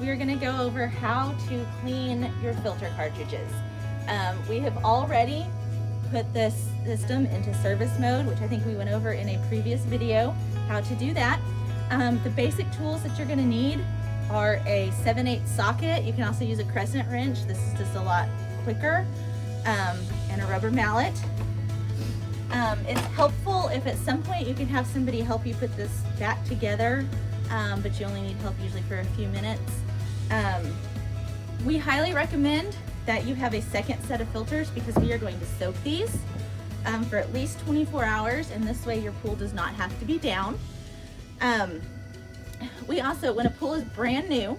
we are going to go over how to clean your filter cartridges. We have already put this system into service mode, which I think we went over in a previous video, how to do that. The basic tools that you're going to need are a 7/8 socket. You can also use a crescent wrench. This is just a lot quicker, and a rubber mallet. It's helpful if at some point you can have somebody help you put this back together, but you only need help usually for a few minutes. We highly recommend that you have a second set of filters because we are going to soak these for at least 24 hours, and this way your pool does not have to be down. We also, when a pool is brand new,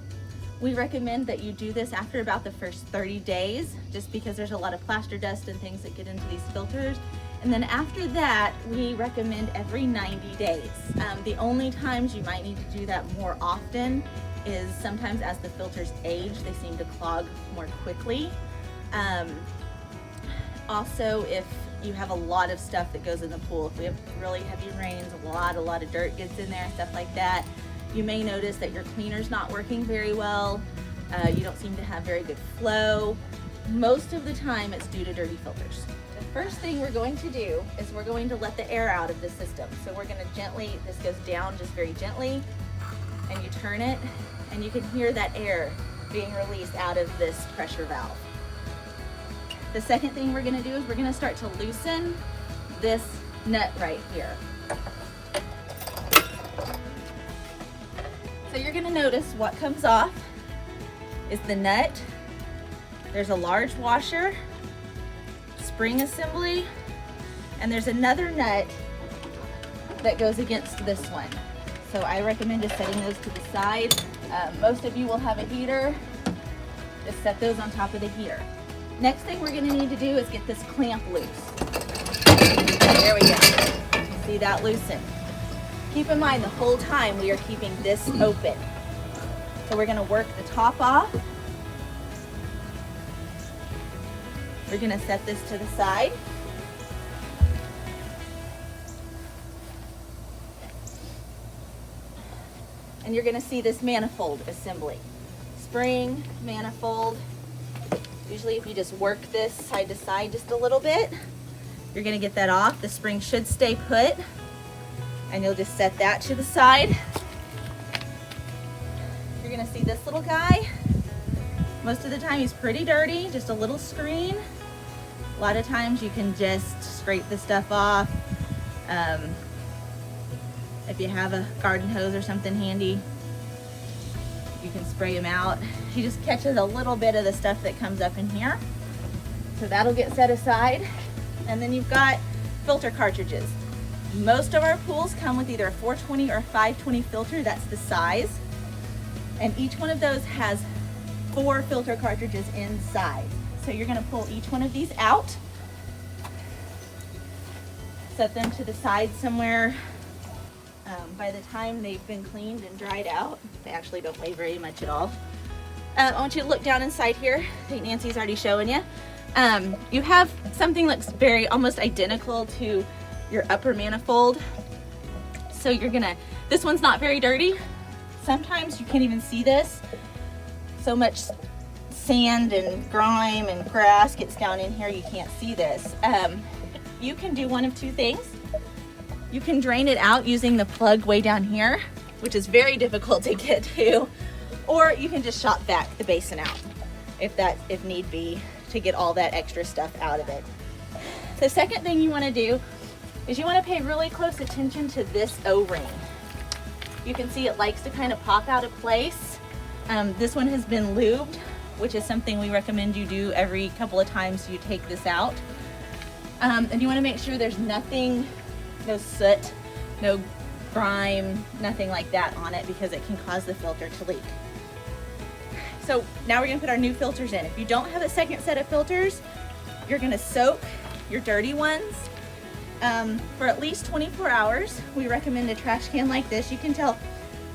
we recommend that you do this after about the first 30 days, just because there's a lot of plaster dust and things that get into these filters. And then after that, we recommend every 90 days. The only times you might need to do that more often is sometimes as the filters age, they seem to clog more quickly. Also, if you have a lot of stuff that goes in the pool, if we have really heavy rains, a lot of dirt gets in there, stuff like that, you may notice that your cleaner's not working very well. You don't seem to have very good flow. Most of the time it's due to dirty filters. The first thing we're going to do is we're going to let the air out of the system. So we're going to gently, this goes down just very gently, and you turn it, and you can hear that air being released out of this pressure valve. The second thing we're going to do is we're going to start to loosen this nut right here. So you're going to notice what comes off is the nut. There's a large washer, spring assembly, and there's another nut that goes against this one. So I recommend just setting those to the side. Most of you will have a heater. Just set those on top of the heater. Next thing we're going to need to do is get this clamp loose. There we go. See that loosen? Keep in mind the whole time we are keeping this open. So we're going to work the top off. We're going to set this to the side. And you're going to see this manifold assembly. Spring, manifold. Usually if you just work this side to side just a little bit, you're going to get that off. The spring should stay put, and you'll just set that to the side. You're going to see this little guy. Most of the time he's pretty dirty, just a little screen. A lot of times you can just scrape the stuff off. If you have a garden hose or something handy, you can spray them out. He just catches a little bit of the stuff that comes up in here. So that'll get set aside. And then you've got filter cartridges. Most of our pools come with either a 420 or a 520 filter, that's the size. And each one of those has 4 filter cartridges inside. So you're gonna pull each one of these out, set them to the side somewhere. By the time they've been cleaned and dried out, they actually don't weigh very much at all. I want you to look down inside here. I think Nancy's already showing you. You have something that looks very almost identical to your upper manifold. So you're gonna, this one's not very dirty. Sometimes you can't even see this. So much sand and grime and grass gets down in here, you can't see this. You can do one of two things. You can drain it out using the plug way down here, which is very difficult to get to, or you can just shop vac the basin out if need be, to get all that extra stuff out of it. The second thing you want to do is you want to pay really close attention to this O-ring. You can see it likes to kind of pop out of place. This one has been lubed, which is something we recommend you do every couple of times you take this out. And you want to make sure there's nothing, no soot, no grime, nothing like that on it, because it can cause the filter to leak. So now we're going to put our new filters in. If you don't have a second set of filters, you're going to soak your dirty ones for at least 24 hours. We recommend a trash can like this. You can tell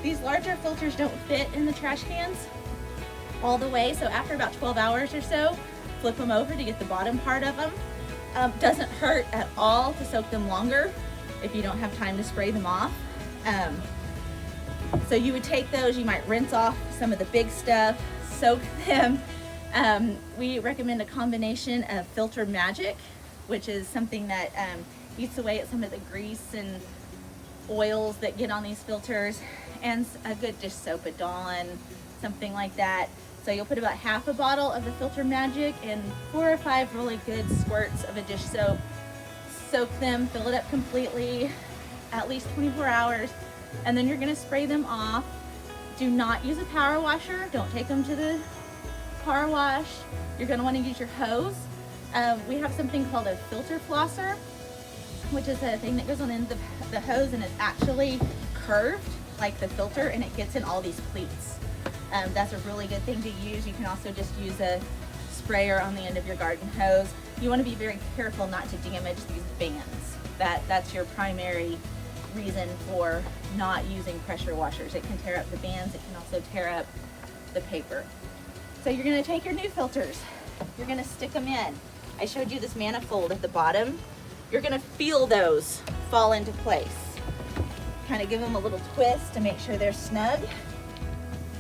these larger filters don't fit in the trash cans all the way, so after about 12 hours or so, flip them over to get the bottom part of them. Doesn't hurt at all to soak them longer if you don't have time to spray them off. So you would take those, you might rinse off some of the big stuff, soak them. We recommend a combination of Filter Magic, which is something that eats away at some of the grease and oils that get on these filters, and a good dish soap, a Dawn, something like that. So you'll put about half a bottle of the Filter Magic and 4 or 5 really good squirts of a dish soap. Soak them, fill it up completely, at least 24 hours, and then you're gonna spray them off. Do not use a power washer. Don't take them to the car wash. You're gonna wanna use your hose. We have something called a filter flosser, which is a thing that goes on in the hose, and it's actually curved like the filter, and it gets in all these pleats. That's a really good thing to use. You can also just use a sprayer on the end of your garden hose. You want to be very careful not to damage these bands. That's your primary reason for not using pressure washers. It can tear up the bands. It can also tear up the paper. So you're going to take your new filters. You're going to stick them in. I showed you this manifold at the bottom. You're going to feel those fall into place. Kind of give them a little twist to make sure they're snug.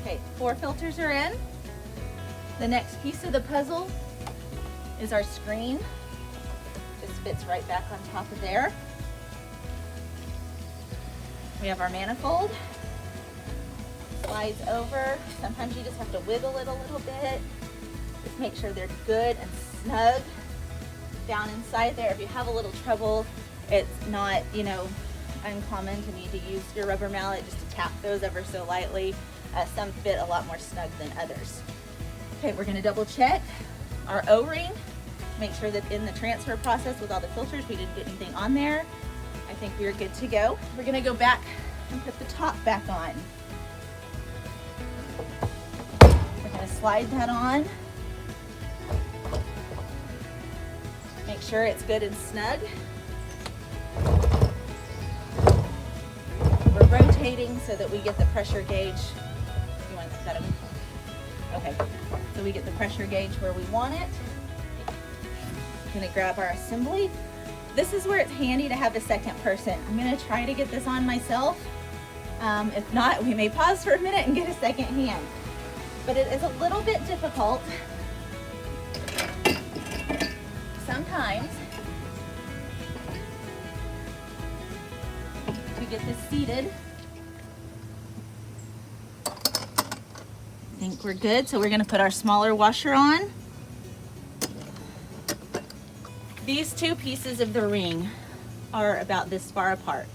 Okay, 4 filters are in. The next piece of the puzzle is our screen. Just fits right back on top of there. We have our manifold. Slides over. Sometimes you just have to wiggle it a little bit. Just make sure they're good and snug down inside there. If you have a little trouble, it's not, uncommon to need to use your rubber mallet just to tap those ever so lightly. Some fit a lot more snug than others. Okay, we're gonna double check our O-ring. Make sure that in the transfer process with all the filters, we didn't get anything on there. I think we're good to go. We're gonna go back and put the top back on. We're gonna slide that on. Make sure it's good and snug. We're rotating so that we get the pressure gauge. You want to set them? Okay, so we get the pressure gauge where we want it. I'm gonna grab our assembly. This is where it's handy to have the second person. I'm gonna try to get this on myself. If not, we may pause for a minute and get a second hand. But it is a little bit difficult sometimes to get this seated. I think we're good, so we're gonna put our smaller washer on. These 2 pieces of the ring are about this far apart,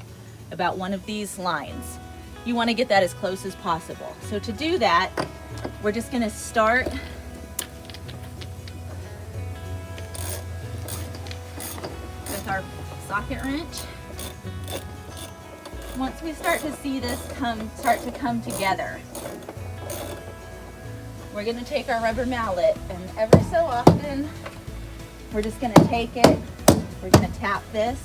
about one of these lines. You wanna get that as close as possible. So to do that, we're just gonna start with our socket wrench. Once we start to see this start to come together, we're gonna take our rubber mallet, and every so often, we're just gonna take it, we're gonna tap this,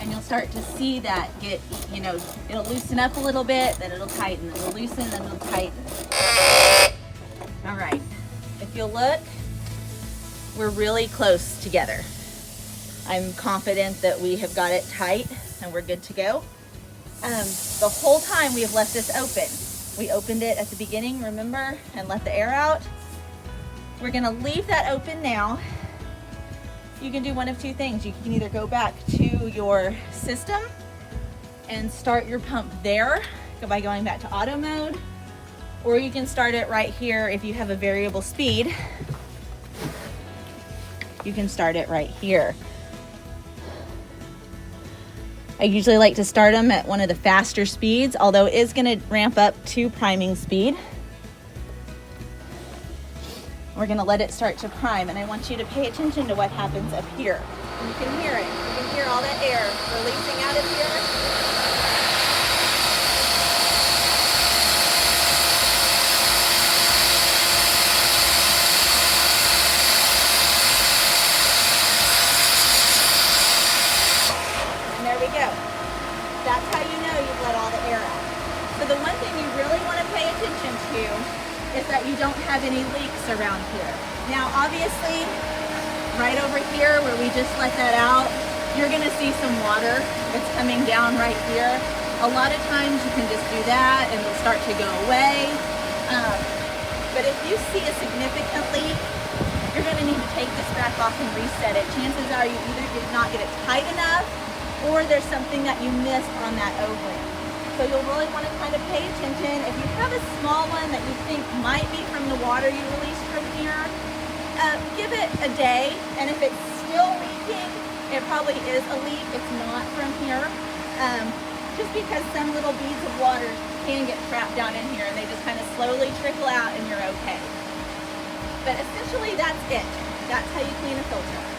and you'll start to see that get, it'll loosen up a little bit, then it'll tighten, it'll loosen, then it'll tighten. All right, if you'll look, we're really close together. I'm confident that we have got it tight and we're good to go. The whole time we have left this open. We opened it at the beginning, remember, and let the air out. We're gonna leave that open now. You can do one of 2 things. You can either go back to your system and start your pump there by going back to auto mode, or you can start it right here if you have a variable speed. You can start it right here. I usually like to start them at one of the faster speeds, although it is going to ramp up to priming speed. We're going to let it start to prime, and I want you to pay attention to what happens up here. You can hear it. You can hear all that air releasing out of here. That's how you know you've let all the air out. So the one thing you really want to pay attention to is that you don't have any leaks around here. Now obviously, right over here where we just let that out, you're going to see some water that's coming down right here. A lot of times you can just do that and it'll start to go away. But if you see a significant leak, you're going to need to take this back off and reset it. Chances are you either did not get it tight enough or there's something that you missed on that O-ring. So you'll really want to kind of pay attention. If you have a small one that you think might be from the water you released from here, give it a day, and if it's still leaking, it probably is a leak. It's not from here. Just because some little beads of water can get trapped down in here and they just kind of slowly trickle out and you're okay. But essentially that's it. That's how you clean a filter.